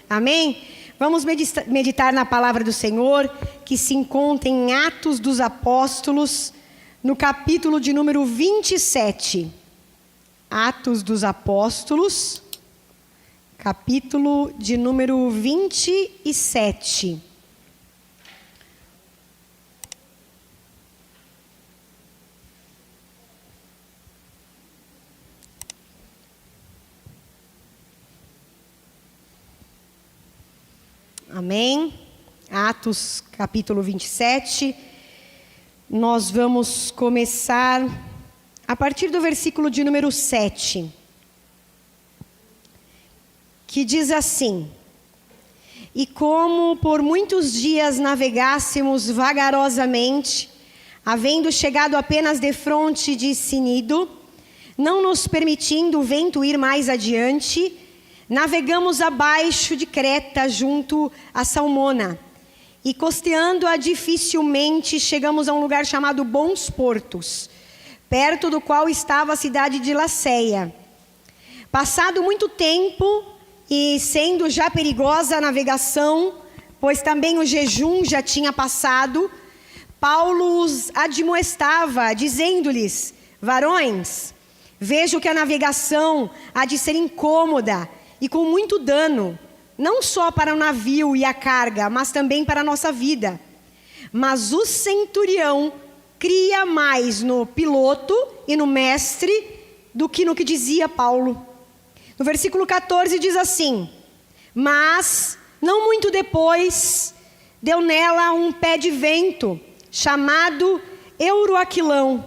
Amém? Vamos meditar na palavra do Senhor, que se encontra em Atos dos Apóstolos, no capítulo de número 27. Atos dos Apóstolos, capítulo de número 27. Amém? Atos, capítulo 27. Nós vamos começar a partir do versículo de número 7. Que diz assim: E como por muitos dias navegássemos vagarosamente, havendo chegado apenas defronte de Cnido, não nos permitindo o vento ir mais adiante, navegamos abaixo de Creta junto a Salmona, e costeando-a dificilmente chegamos a um lugar chamado Bons Portos, perto do qual estava a cidade de Laceia. Passado muito tempo, e sendo já perigosa a navegação, pois também o jejum já tinha passado, Paulo os admoestava, dizendo-lhes: Varões, vejo que a navegação há de ser incômoda e com muito dano, não só para o navio e a carga, mas também para a nossa vida. Mas o centurião cria mais no piloto e no mestre do que no que dizia Paulo. No versículo 14 diz assim: Mas, não muito depois, deu nela um pé de vento, chamado Euroaquilão,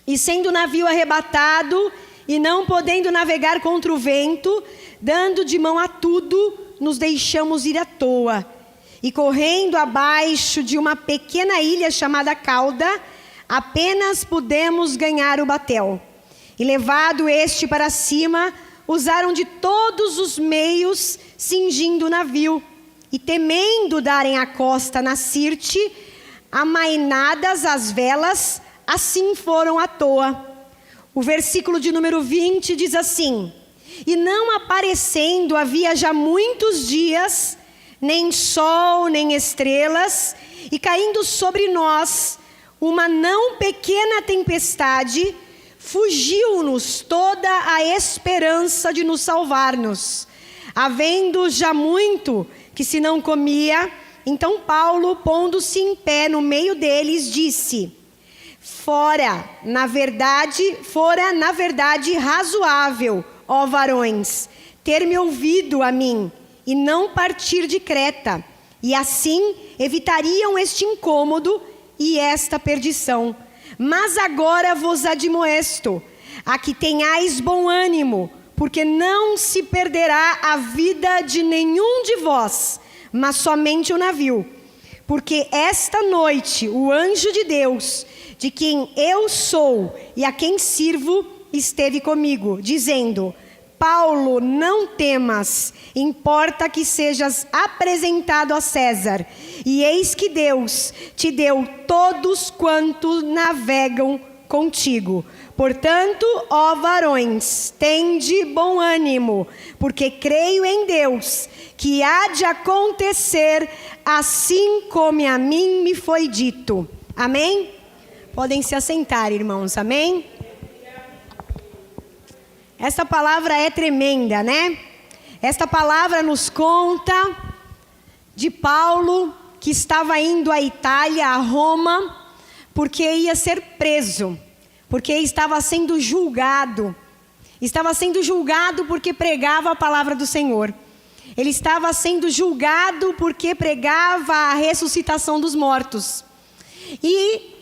e sendo o navio arrebatado, e não podendo navegar contra o vento, dando de mão a tudo, nos deixamos ir à toa. E correndo abaixo de uma pequena ilha chamada Cauda, apenas pudemos ganhar o batel. E levado este para cima, usaram de todos os meios, cingindo o navio. E temendo darem a costa na Sirte, amainadas as velas, assim foram à toa. O versículo de número 20 diz assim: E não aparecendo havia já muitos dias, nem sol, nem estrelas, e caindo sobre nós uma não pequena tempestade, fugiu-nos toda a esperança de nos salvar-nos. Havendo já muito que se não comia, então Paulo, pondo-se em pé no meio deles, disse: Fora, na verdade, razoável, ó varões, ter-me ouvido a mim, e não partir de Creta, e assim evitariam este incômodo e esta perdição. Mas agora vos admoesto, a que tenhais bom ânimo, porque não se perderá a vida de nenhum de vós, mas somente o navio. Porque esta noite o anjo de Deus, de quem eu sou e a quem sirvo, esteve comigo, dizendo: Paulo, não temas, importa que sejas apresentado a César. E eis que Deus te deu todos quantos navegam contigo. Portanto, ó varões, tende bom ânimo, porque creio em Deus, que há de acontecer assim como a mim me foi dito. Amém? Podem se assentar, irmãos, amém? Esta palavra é tremenda, né? Esta palavra nos conta de Paulo, que estava indo à Itália, a Roma, porque ia ser preso, porque estava sendo julgado. Estava sendo julgado porque pregava a palavra do Senhor. Ele estava sendo julgado porque pregava a ressuscitação dos mortos. E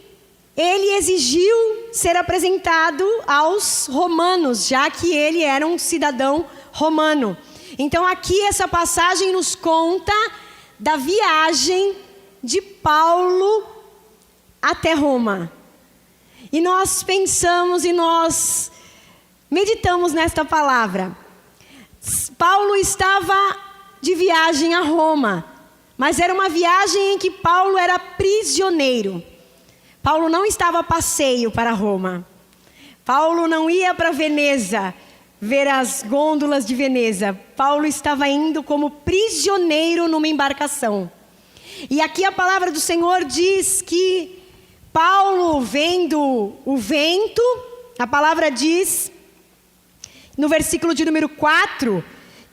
ele exigiu ser apresentado aos romanos, já que ele era um cidadão romano. Então aqui essa passagem nos conta da viagem de Paulo até Roma. E nós pensamos e nós meditamos nesta palavra. Paulo estava de viagem a Roma, mas era uma viagem em que Paulo era prisioneiro. Paulo não estava a passeio para Roma. Paulo não ia para Veneza ver as gôndolas de Veneza. Paulo estava indo como prisioneiro numa embarcação. E aqui a palavra do Senhor diz que Paulo, vendo o vento, a palavra diz, no versículo de número 4,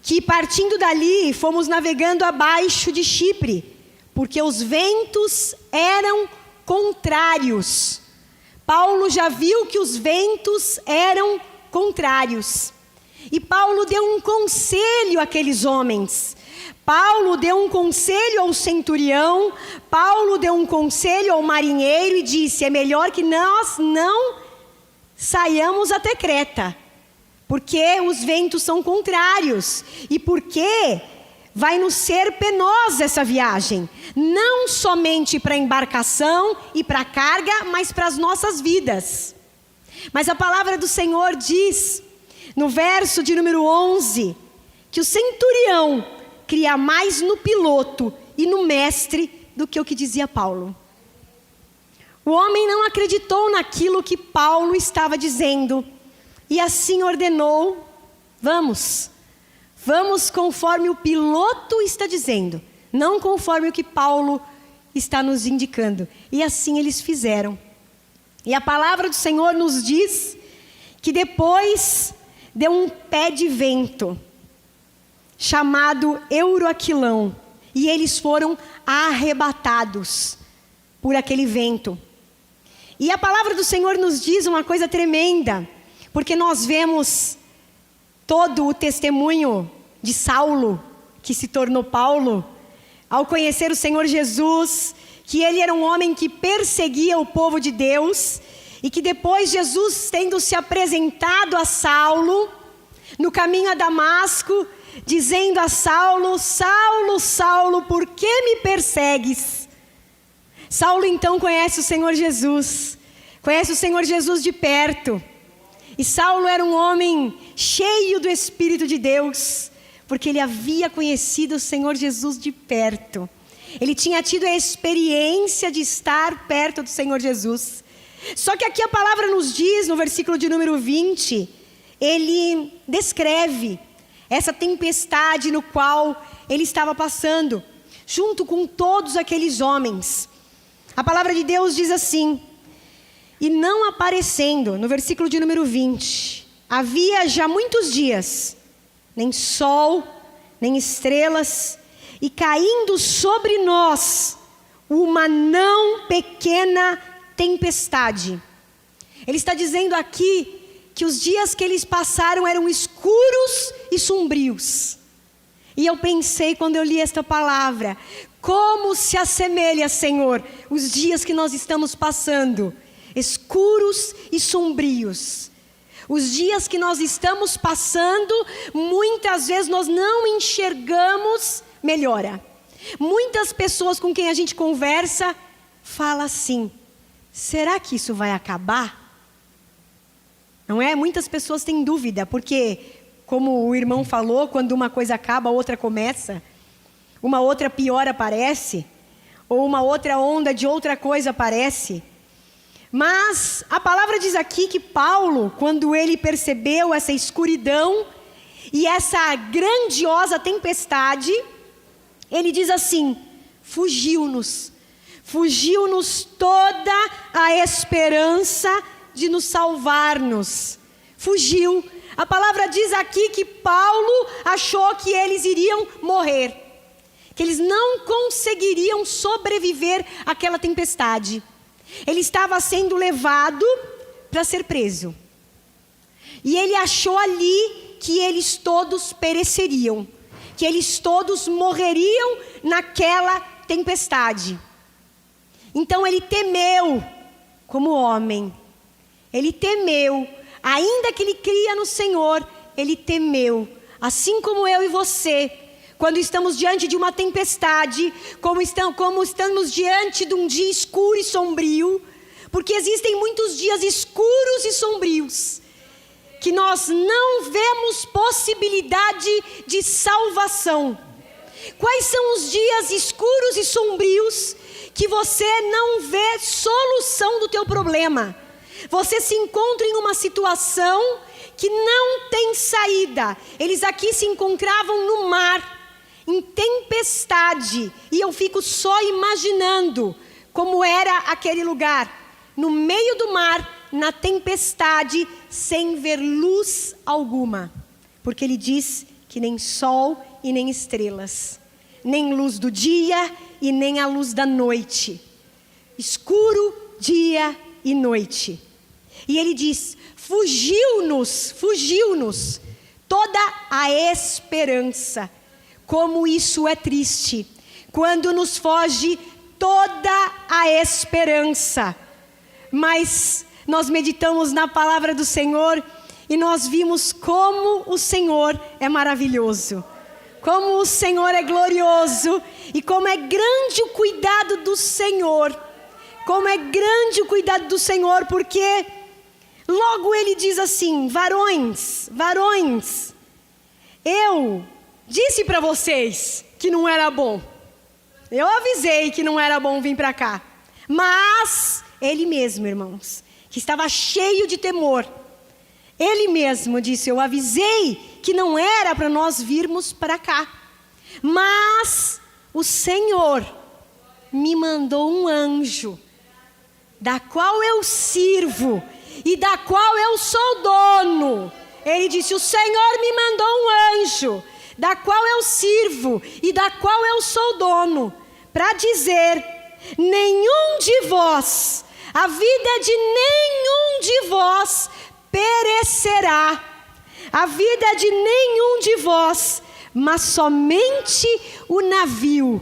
que partindo dali fomos navegando abaixo de Chipre, porque os ventos eram contrários. Paulo já viu que os ventos eram contrários. E Paulo deu um conselho àqueles homens. Paulo deu um conselho ao centurião, Paulo deu um conselho ao marinheiro e disse: é melhor que nós não saiamos até Creta, porque os ventos são contrários e porque vai nos ser penosa essa viagem, não somente para a embarcação e para a carga, mas para as nossas vidas. Mas a palavra do Senhor diz, no verso de número 11, que o centurião cria mais no piloto e no mestre do que o que dizia Paulo. O homem não acreditou naquilo que Paulo estava dizendo e assim ordenou: vamos conforme o piloto está dizendo, não conforme o que Paulo está nos indicando. E assim eles fizeram. E a palavra do Senhor nos diz que depois deu um pé de vento, chamado Euroaquilão, e eles foram arrebatados por aquele vento. E a palavra do Senhor nos diz uma coisa tremenda, porque nós vemos todo o testemunho de Saulo, que se tornou Paulo, ao conhecer o Senhor Jesus, que ele era um homem que perseguia o povo de Deus, e que depois Jesus, tendo se apresentado a Saulo, no caminho a Damasco, dizendo a Saulo: Saulo, Saulo, por que me persegues? Saulo então conhece o Senhor Jesus de perto. E Saulo era um homem cheio do Espírito de Deus, porque ele havia conhecido o Senhor Jesus de perto. Ele tinha tido a experiência de estar perto do Senhor Jesus. Só que aqui a palavra nos diz, no versículo de número 20, ele descreve essa tempestade no qual ele estava passando, junto com todos aqueles homens. A palavra de Deus diz assim: e não aparecendo, no versículo de número 20, havia já muitos dias, nem sol, nem estrelas, e caindo sobre nós uma não pequena tempestade. Ele está dizendo aqui que os dias que eles passaram eram escuros e sombrios. E eu pensei, quando eu li esta palavra, como se assemelha, Senhor, os dias que nós estamos passando, escuros e sombrios. Os dias que nós estamos passando, muitas vezes nós não enxergamos melhora. Muitas pessoas com quem a gente conversa, falam assim: será que isso vai acabar? Não é? Muitas pessoas têm dúvida, porque, como o irmão falou, quando uma coisa acaba, a outra começa. Uma outra pior aparece, ou uma outra onda de outra coisa aparece. Mas a palavra diz aqui que Paulo, quando ele percebeu essa escuridão e essa grandiosa tempestade, ele diz assim: fugiu-nos toda a esperança de nos salvar-nos. Fugiu. A palavra diz aqui que Paulo achou que eles iriam morrer, que eles não conseguiriam sobreviver àquela tempestade. Ele estava sendo levado para ser preso. E ele achou ali que eles todos pereceriam, que eles todos morreriam naquela tempestade. Então ele temeu como homem. Ele temeu, ainda que ele cria no Senhor, ele temeu. Assim como eu e você, quando estamos diante de uma tempestade, como estamos diante de um dia escuro e sombrio, porque existem muitos dias escuros e sombrios, que nós não vemos possibilidade de salvação. Quais são os dias escuros e sombrios que você não vê solução do teu problema? Você se encontra em uma situação que não tem saída. Eles aqui se encontravam no mar, em tempestade, e eu fico só imaginando como era aquele lugar, no meio do mar, na tempestade, sem ver luz alguma, porque ele diz que nem sol e nem estrelas, nem luz do dia e nem a luz da noite, escuro dia e noite. E ele diz: fugiu-nos toda a esperança. Como isso é triste, quando nos foge toda a esperança. Mas nós meditamos na palavra do Senhor e nós vimos como o Senhor é maravilhoso, como o Senhor é glorioso e como é grande o cuidado do Senhor. Como é grande o cuidado do Senhor, porque logo ele diz assim: varões, eu disse para vocês que não era bom. Eu avisei que não era bom vir para cá. Mas ele mesmo, irmãos, que estava cheio de temor, ele mesmo disse: eu avisei que não era para nós virmos para cá. Mas o Senhor me mandou um anjo, da qual eu sirvo e da qual eu sou dono. Ele disse: o Senhor me mandou um anjo, da qual eu sirvo e da qual eu sou dono, para dizer: nenhum de vós, a vida de nenhum de vós perecerá, a vida de nenhum de vós, mas somente o navio,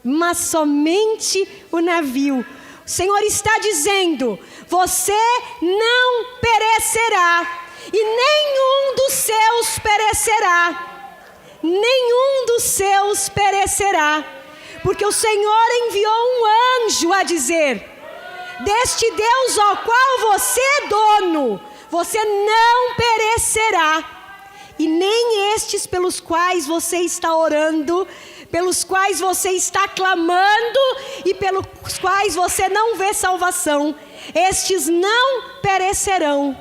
mas somente o navio. O Senhor está dizendo: você não perecerá, e nenhum dos seus perecerá. Nenhum dos seus perecerá, porque o Senhor enviou um anjo a dizer: deste Deus ao qual você é dono, você não perecerá. E nem estes pelos quais você está orando, pelos quais você está clamando e pelos quais você não vê salvação, estes não perecerão.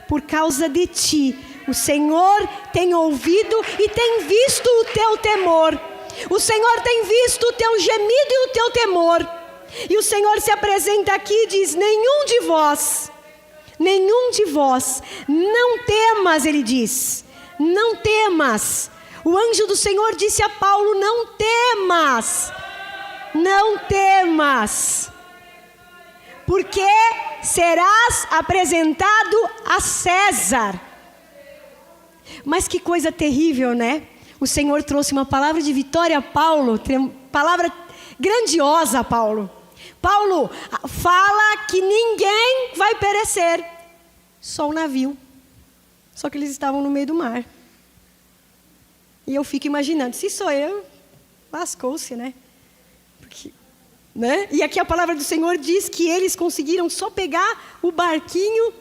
Por causa de ti, o Senhor tem ouvido e tem visto o teu temor. O Senhor tem visto o teu gemido e o teu temor. E o Senhor se apresenta aqui e diz: nenhum de vós, não temas, ele diz, não temas. O anjo do Senhor disse a Paulo: não temas, porque serás apresentado a César. Mas que coisa terrível, né? O Senhor trouxe uma palavra de vitória a Paulo, palavra grandiosa a Paulo. Paulo fala que ninguém vai perecer, só o navio. Só que eles estavam no meio do mar. E eu fico imaginando: se sou eu, lascou-se, né? Porque, né? E aqui a palavra do Senhor diz que eles conseguiram só pegar o barquinho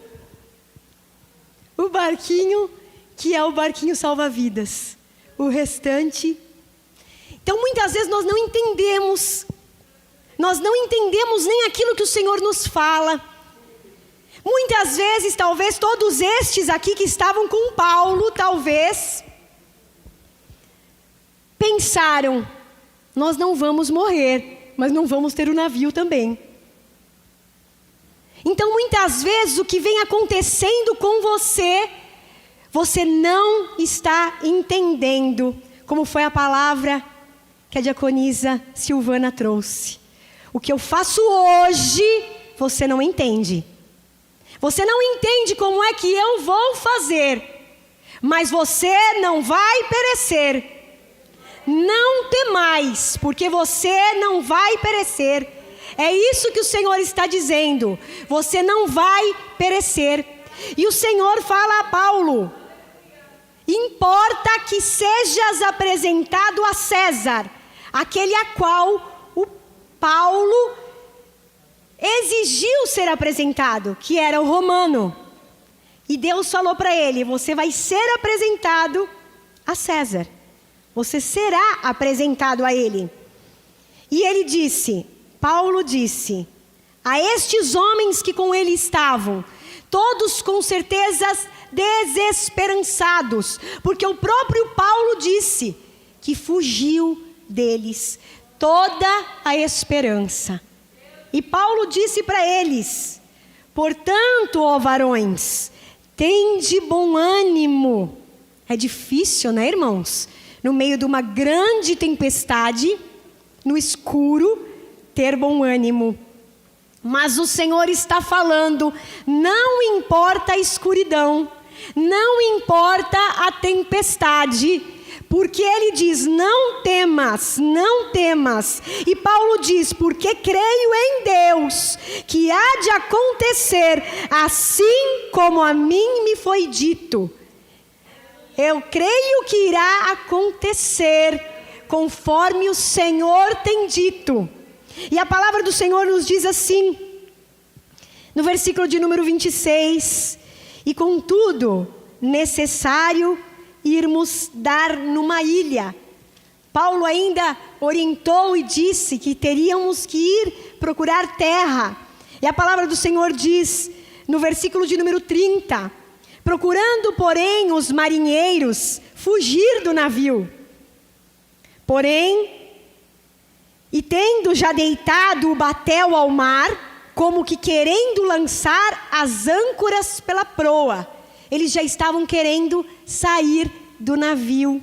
que é o barquinho salva-vidas. O restante. Então muitas vezes nós não entendemos nem aquilo que o Senhor nos fala. Muitas vezes, talvez todos estes aqui que estavam com Paulo, talvez pensaram: nós não vamos morrer, mas não vamos ter o navio também. Então muitas vezes o que vem acontecendo com você, você não está entendendo, como foi a palavra que a diaconisa Silvana trouxe. O que eu faço hoje, você não entende. Você não entende como é que eu vou fazer, mas você não vai perecer. Não temais, porque você não vai perecer. É isso que o Senhor está dizendo. Você não vai perecer. E o Senhor fala a Paulo: importa que sejas apresentado a César, aquele a qual o Paulo exigiu ser apresentado, que era o romano. E Deus falou para ele: você vai ser apresentado a César. Você será apresentado a ele. E ele disse, Paulo disse, a estes homens que com ele estavam: todos com certeza desesperançados, porque o próprio Paulo disse que fugiu deles toda a esperança. E Paulo disse para eles: portanto, ó varões, tende bom ânimo. É difícil, né, irmãos? No meio de uma grande tempestade, no escuro, ter bom ânimo. Mas o Senhor está falando, não importa a escuridão, não importa a tempestade, porque Ele diz, não temas, não temas. E Paulo diz, porque creio em Deus, que há de acontecer assim como a mim me foi dito. Eu creio que irá acontecer conforme o Senhor tem dito. E a palavra do Senhor nos diz assim, no versículo de número 26, e contudo, necessário irmos dar numa ilha. Paulo ainda orientou e disse que teríamos que ir procurar terra. E a palavra do Senhor diz, no versículo de número 30, procurando, porém, os marinheiros fugir do navio. Porém, e tendo já deitado o batel ao mar, como que querendo lançar as âncoras pela proa, eles já estavam querendo sair do navio.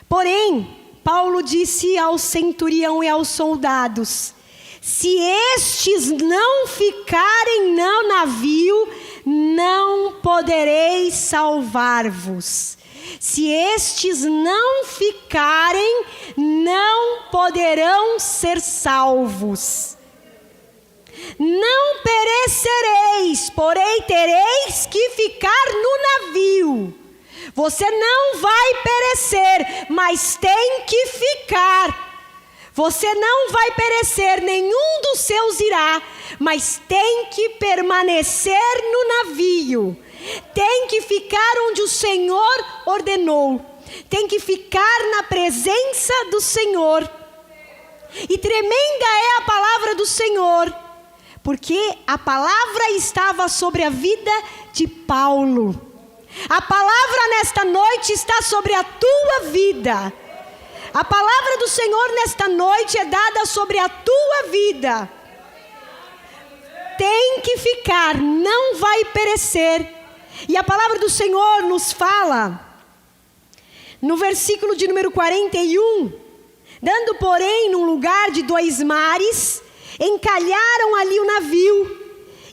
Porém, Paulo disse ao centurião e aos soldados, se estes não ficarem no navio, não podereis salvar-vos. Se estes não ficarem, não poderão ser salvos. Não perecereis, porém tereis que ficar no navio. Você não vai perecer, mas tem que ficar. Você não vai perecer, nenhum dos seus irá, mas tem que permanecer no navio. Tem que ficar onde o Senhor ordenou. Tem que ficar na presença do Senhor. E tremenda é a palavra do Senhor, porque a palavra estava sobre a vida de Paulo. A palavra nesta noite está sobre a tua vida. A palavra do Senhor nesta noite é dada sobre a tua vida. Tem que ficar, não vai perecer. E a palavra do Senhor nos fala, no versículo de número 41, dando porém num lugar de 2 mares, encalharam ali o navio,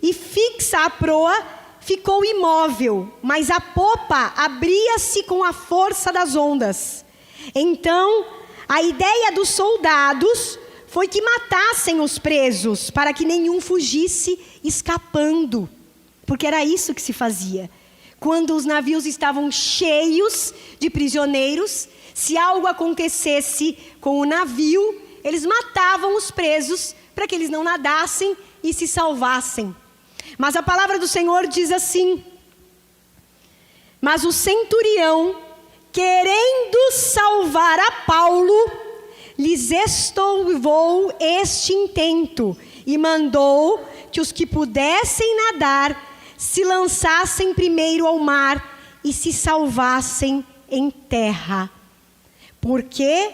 e fixa a proa, ficou imóvel, mas a popa abria-se com a força das ondas. Então, a ideia dos soldados foi que matassem os presos, para que nenhum fugisse escapando. Porque era isso que se fazia. Quando os navios estavam cheios de prisioneiros, se algo acontecesse com o navio, eles matavam os presos para que eles não nadassem e se salvassem. Mas a palavra do Senhor diz assim, mas o centurião, querendo salvar a Paulo, lhes estouvou este intento e mandou que os que pudessem nadar se lançassem primeiro ao mar e se salvassem em terra. Porque,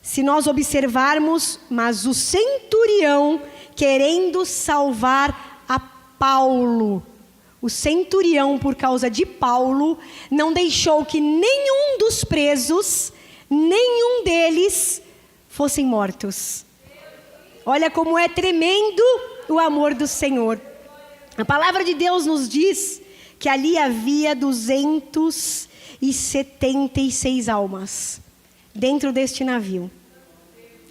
se nós observarmos, mas o centurião, querendo salvar a Paulo, o centurião, por causa de Paulo, não deixou que nenhum dos presos, nenhum deles, fossem mortos. Olha como é tremendo o amor do Senhor. A palavra de Deus nos diz que ali havia 276 almas dentro deste navio.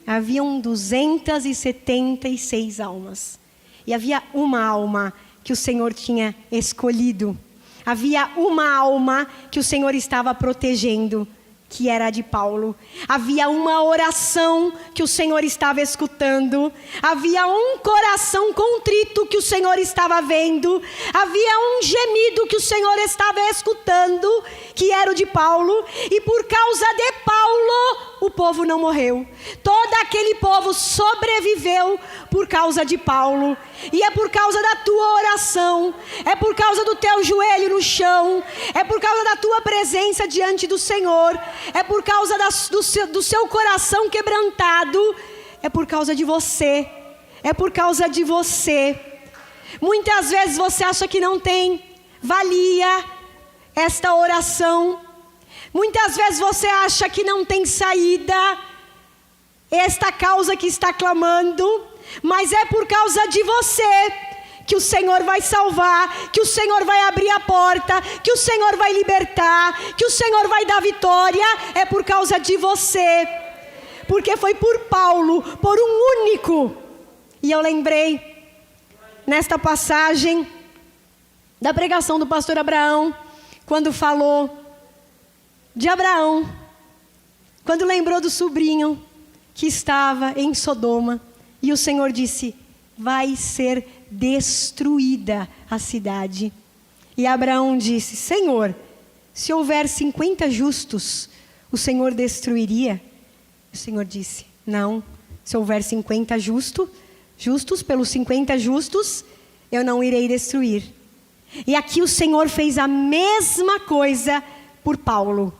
Haviam 276 almas. E havia uma alma que o Senhor tinha escolhido. Havia uma alma que o Senhor estava protegendo, que era a de Paulo. Havia uma oração que o Senhor estava escutando. Havia um coração contrito que o Senhor estava vendo. Havia um gemido que o Senhor estava escutando, que era o de Paulo. E por causa de Paulo, o povo não morreu. Todo aquele povo sobreviveu por causa de Paulo. E é por causa da tua oração, é por causa do teu joelho no chão, é por causa da tua presença diante do Senhor, é por causa do seu coração quebrantado, é por causa de você, é por causa de você. Muitas vezes você acha que não tem valia esta oração, muitas vezes você acha que não tem saída, esta causa que está clamando, mas é por causa de você que o Senhor vai salvar, que o Senhor vai abrir a porta, que o Senhor vai libertar, que o Senhor vai dar vitória. É por causa de você, porque foi por Paulo, por um único. E eu lembrei nesta passagem da pregação do pastor Abraão, quando falou de Abraão, quando lembrou do sobrinho que estava em Sodoma. E o Senhor disse, vai ser destruída a cidade. E Abraão disse, Senhor, se houver 50 justos, o Senhor destruiria? O Senhor disse, não, se houver 50 justos, pelos 50 justos, eu não irei destruir. E aqui o Senhor fez a mesma coisa por Paulo.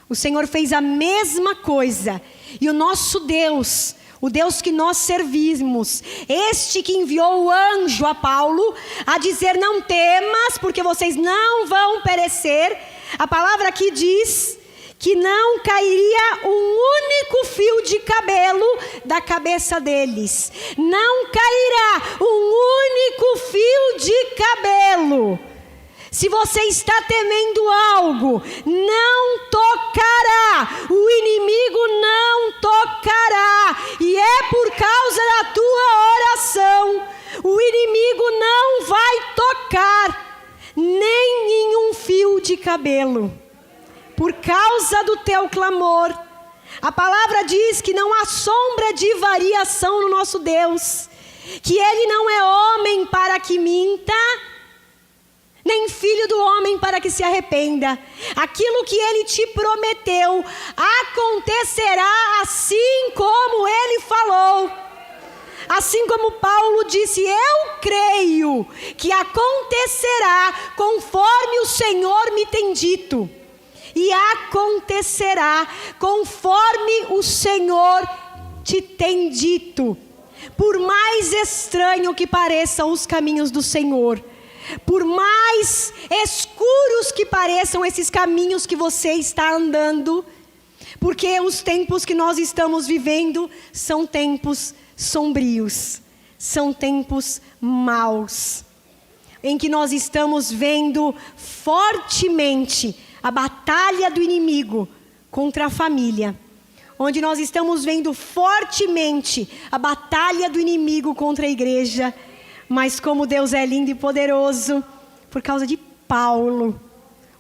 O Senhor fez a mesma coisa. E o nosso Deus, o Deus que nós servimos, este que enviou o anjo a Paulo, a dizer, não temas, porque vocês não vão perecer. A palavra aqui diz que não cairia um único fio de cabelo da cabeça deles. Não cairá um único fio de cabelo. Se você está temendo algo, não tocará, o inimigo não tocará, e é por causa da tua oração, o inimigo não vai tocar, nem em um fio de cabelo, por causa do teu clamor. A palavra diz que não há sombra de variação no nosso Deus, que Ele não é homem para que minta, nem filho do homem para que se arrependa. Aquilo que Ele te prometeu acontecerá assim como Ele falou. Assim como Paulo disse, eu creio que acontecerá conforme o Senhor me tem dito. E acontecerá conforme o Senhor te tem dito. Por mais estranho que pareçam os caminhos do Senhor, por mais escuros que pareçam esses caminhos que você está andando, porque os tempos que nós estamos vivendo são tempos sombrios, são tempos maus, em que nós estamos vendo fortemente a batalha do inimigo contra a família, onde nós estamos vendo fortemente a batalha do inimigo contra a igreja. Mas como Deus é lindo e poderoso, por causa de Paulo,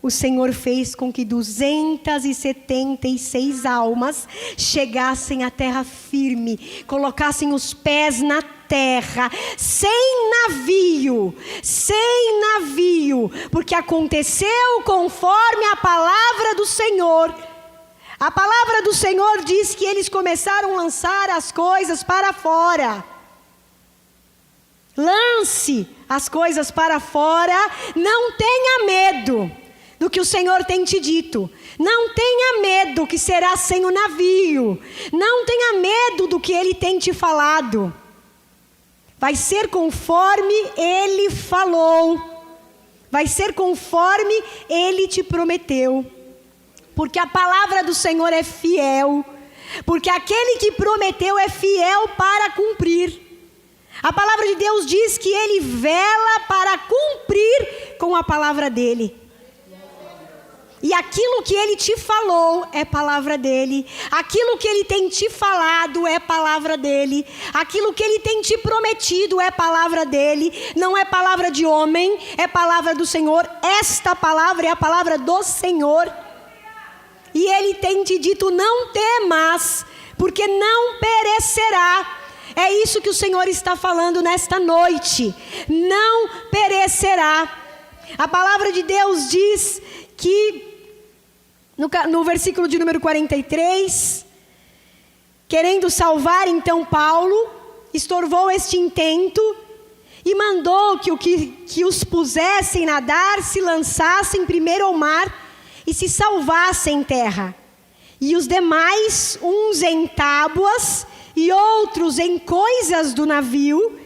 o Senhor fez com que 276 almas chegassem à terra firme, colocassem os pés na terra, sem navio, porque aconteceu conforme a palavra do Senhor. A palavra do Senhor diz que eles começaram a lançar as coisas para fora. Lance as coisas para fora, não tenha medo do que o Senhor tem te dito. Não tenha medo que será sem o navio. Não tenha medo do que Ele tem te falado. Vai ser conforme Ele falou. Vai ser conforme Ele te prometeu. Porque a palavra do Senhor é fiel. Porque aquele que prometeu é fiel para cumprir. A palavra de Deus diz que Ele vela para cumprir com a palavra dEle. E aquilo que Ele te falou é palavra dEle. Aquilo que Ele tem te falado é palavra dEle. Aquilo que Ele tem te prometido é palavra dEle. Não é palavra de homem, é palavra do Senhor. Esta palavra é a palavra do Senhor. e Ele tem te dito: não temas, porque não perecerá. É isso que o Senhor está falando nesta noite: não perecerá. A palavra de Deus diz que, no versículo de número 43, querendo salvar então Paulo, estorvou este intento e mandou que os pusessem nadar, se lançassem primeiro ao mar e se salvassem em terra. E os demais, uns em tábuas e outros em coisas do navio,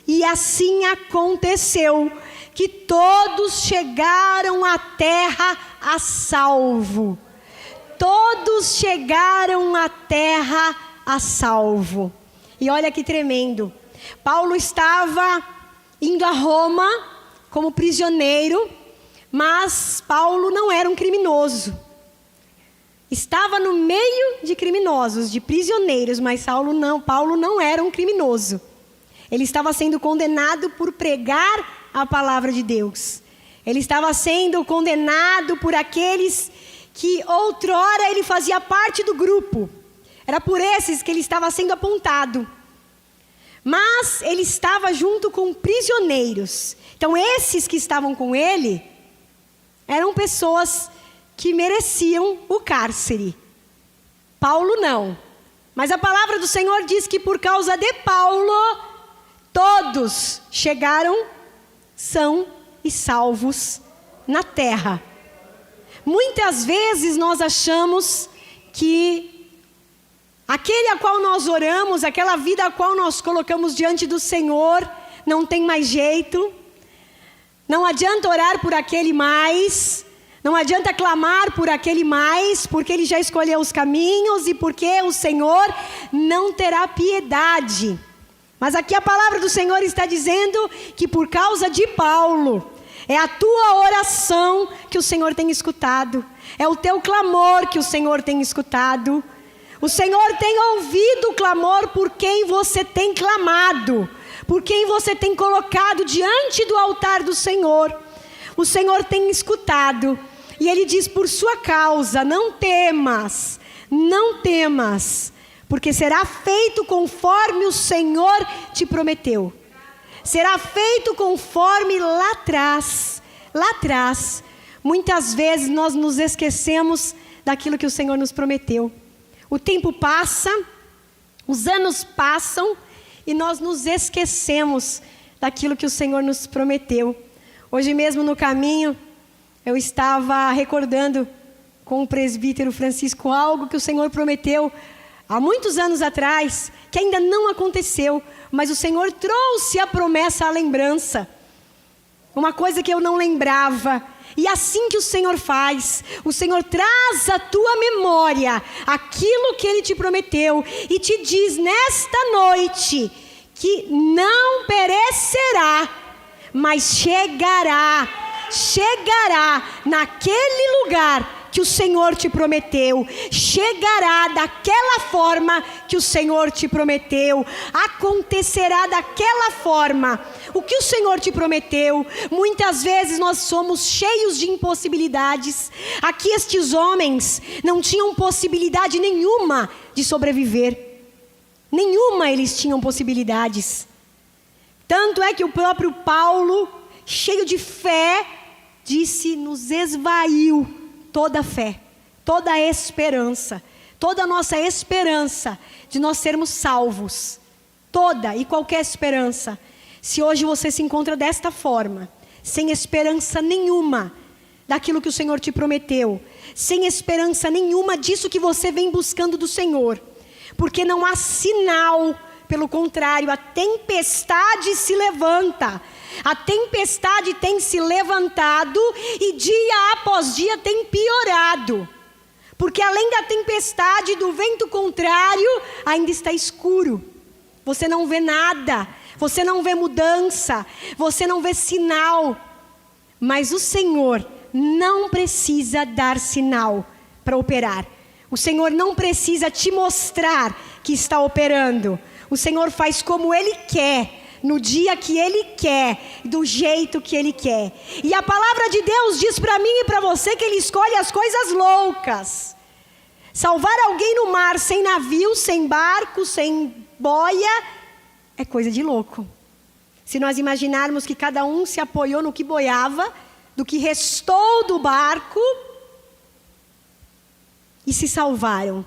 e assim aconteceu, que todos chegaram à terra a salvo. Todos chegaram à terra a salvo. E olha que tremendo. Paulo estava indo a Roma como prisioneiro, mas Paulo não era um criminoso. Estava no meio de criminosos, de prisioneiros, mas Paulo não era um criminoso. Ele estava sendo condenado por pregar a palavra de Deus. Ele estava sendo condenado por aqueles que outrora ele fazia parte do grupo. Era por esses que ele estava sendo apontado. Mas ele estava junto com prisioneiros. Então esses que estavam com ele eram pessoas que mereciam o cárcere. Paulo não. Mas a palavra do Senhor diz que por causa de Paulo, todos chegaram são e salvos na terra. Muitas vezes nós achamos que aquele a qual nós oramos, aquela vida a qual nós colocamos diante do Senhor, não tem mais jeito. Não adianta orar por aquele mais, não adianta clamar por aquele mais, porque ele já escolheu os caminhos e porque o Senhor não terá piedade. Mas aqui a palavra do Senhor está dizendo que por causa de Paulo, é a tua oração que o Senhor tem escutado, é o teu clamor que o Senhor tem escutado. O Senhor tem ouvido o clamor por quem você tem clamado, por quem você tem colocado diante do altar do Senhor. O Senhor tem escutado, e Ele diz: por sua causa, não temas, não temas, porque será feito conforme o Senhor te prometeu. Será feito conforme lá atrás, muitas vezes nós nos esquecemos daquilo que o Senhor nos prometeu. O tempo passa, os anos passam, e nós nos esquecemos daquilo que o Senhor nos prometeu. Hoje mesmo no caminho, eu estava recordando com o presbítero Francisco algo que o Senhor prometeu há muitos anos atrás, que ainda não aconteceu, mas o Senhor trouxe a promessa à lembrança. Uma coisa que eu não lembrava. E assim que o Senhor faz, o Senhor traz à tua memória aquilo que Ele te prometeu e te diz nesta noite que não perecerá, mas chegará naquele lugar que o Senhor te prometeu, chegará daquela forma que o Senhor te prometeu, acontecerá daquela forma. O que o Senhor te prometeu, muitas vezes nós somos cheios de impossibilidades. Aqui estes homens não tinham possibilidade nenhuma de sobreviver, nenhuma eles tinham possibilidades. Tanto é que o próprio Paulo, cheio de fé, disse: nos esvaiu toda a fé, toda a esperança, toda a nossa esperança de nós sermos salvos, toda e qualquer esperança. Se hoje você se encontra desta forma, sem esperança nenhuma daquilo que o Senhor te prometeu, sem esperança nenhuma disso que você vem buscando do Senhor, porque não há sinal, pelo contrário, a tempestade se levanta. A tempestade tem se levantado e dia após dia tem piorado. Porque além da tempestade, do vento contrário, ainda está escuro. Você não vê nada, você não vê mudança, você não vê sinal. Mas o Senhor não precisa dar sinal para operar. O Senhor não precisa te mostrar que está operando. O Senhor faz como Ele quer, no dia que Ele quer, do jeito que Ele quer. E a palavra de Deus diz para mim e para você que Ele escolhe as coisas loucas. Salvar alguém no mar, sem navio, sem barco, sem boia, é coisa de louco. Se nós imaginarmos que cada um se apoiou no que boiava, do que restou do barco, e se salvaram.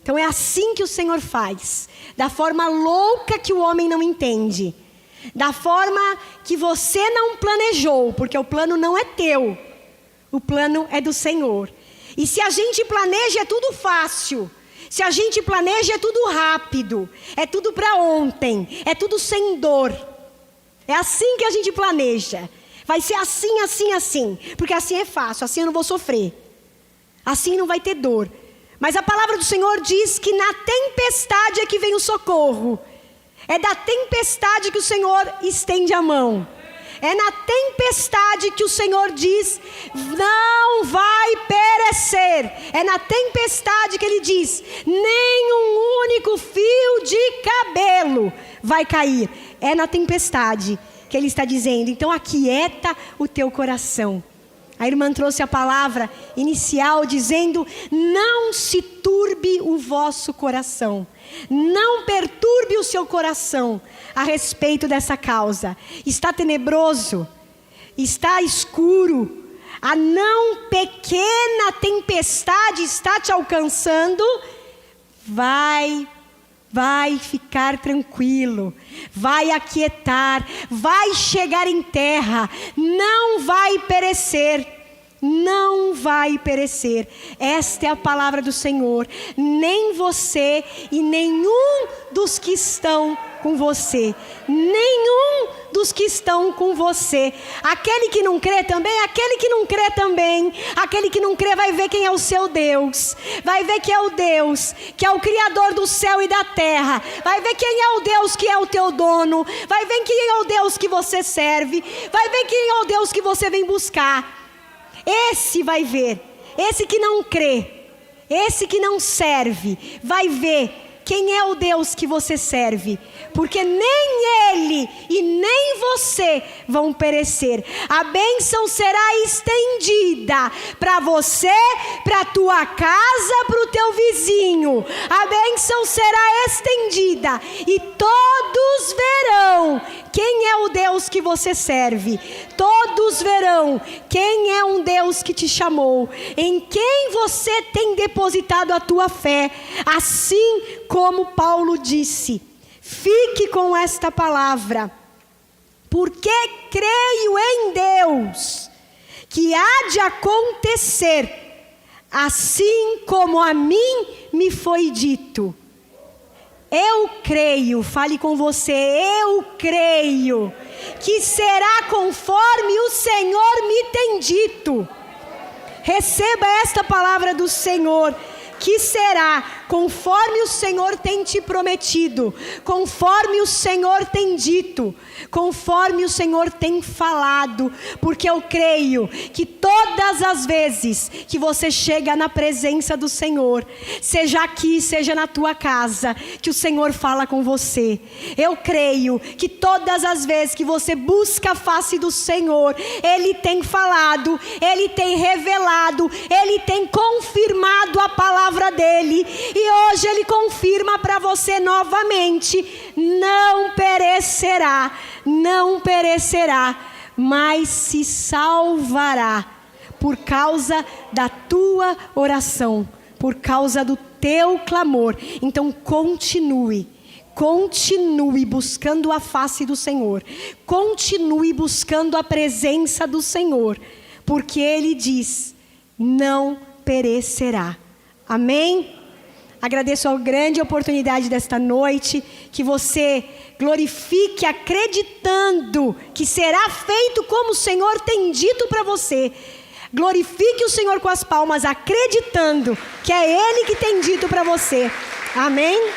Então é assim que o Senhor faz, da forma louca que o homem não entende, da forma que você não planejou, porque o plano não é teu, o plano é do Senhor. E se a gente planeja é tudo fácil, se a gente planeja é tudo rápido, é tudo para ontem, é tudo sem dor. É assim que a gente planeja, vai ser assim, assim, assim, porque assim é fácil, assim eu não vou sofrer, assim não vai ter dor. Mas a palavra do Senhor diz que na tempestade é que vem o socorro. É da tempestade que o Senhor estende a mão. É na tempestade que o Senhor diz, não vai perecer. É na tempestade que Ele diz, nem um único fio de cabelo vai cair. É na tempestade que Ele está dizendo, então aquieta o teu coração. A irmã trouxe a palavra inicial dizendo, não se turbe o vosso coração. Não perturbe o seu coração a respeito dessa causa. Está tenebroso, está escuro, a não pequena tempestade está te alcançando. Vai ficar tranquilo, vai aquietar, vai chegar em terra, não vai perecer, não vai perecer. Esta é a palavra do Senhor. Nem você e nenhum dos que estão com você, nenhum dos que estão com você. Aquele que não crê também, aquele que não crê também, aquele que não crê vai ver quem é o seu Deus, vai ver que é o Deus, que é o Criador do céu e da terra, vai ver quem é o Deus que é o teu dono, vai ver quem é o Deus que você serve, vai ver quem é o Deus que você vem buscar. Esse vai ver, esse que não crê, esse que não serve, vai ver quem é o Deus que você serve, porque nem ele e nem você vão perecer. A bênção será estendida para você, para a tua casa, para o teu vizinho. A bênção será estendida e todos verão quem é o Deus que você serve. Todos verão quem é um Deus que te chamou, em quem você tem depositado a tua fé. Assim como Paulo disse, fique com esta palavra, porque creio em Deus, que há de acontecer, assim como a mim me foi dito. Eu creio, fale com você, eu creio, que será conforme o Senhor me tem dito. Receba esta palavra do Senhor, que será conforme o Senhor tem te prometido, conforme o Senhor tem dito, conforme o Senhor tem falado, porque eu creio que todas as vezes que você chega na presença do Senhor, seja aqui, seja na tua casa, que o Senhor fala com você. Eu creio que todas as vezes que você busca a face do Senhor, Ele tem falado, Ele tem revelado, Ele tem confirmado a palavra dEle, e hoje Ele confirma para você novamente, não perecerá, não perecerá, mas se salvará, por causa da tua oração, por causa do teu clamor. Então continue buscando a face do Senhor, continue buscando a presença do Senhor, porque Ele diz, não perecerá. Amém? Agradeço a grande oportunidade desta noite, que você glorifique acreditando que será feito como o Senhor tem dito para você. Glorifique o Senhor com as palmas, acreditando que é Ele que tem dito para você. Amém?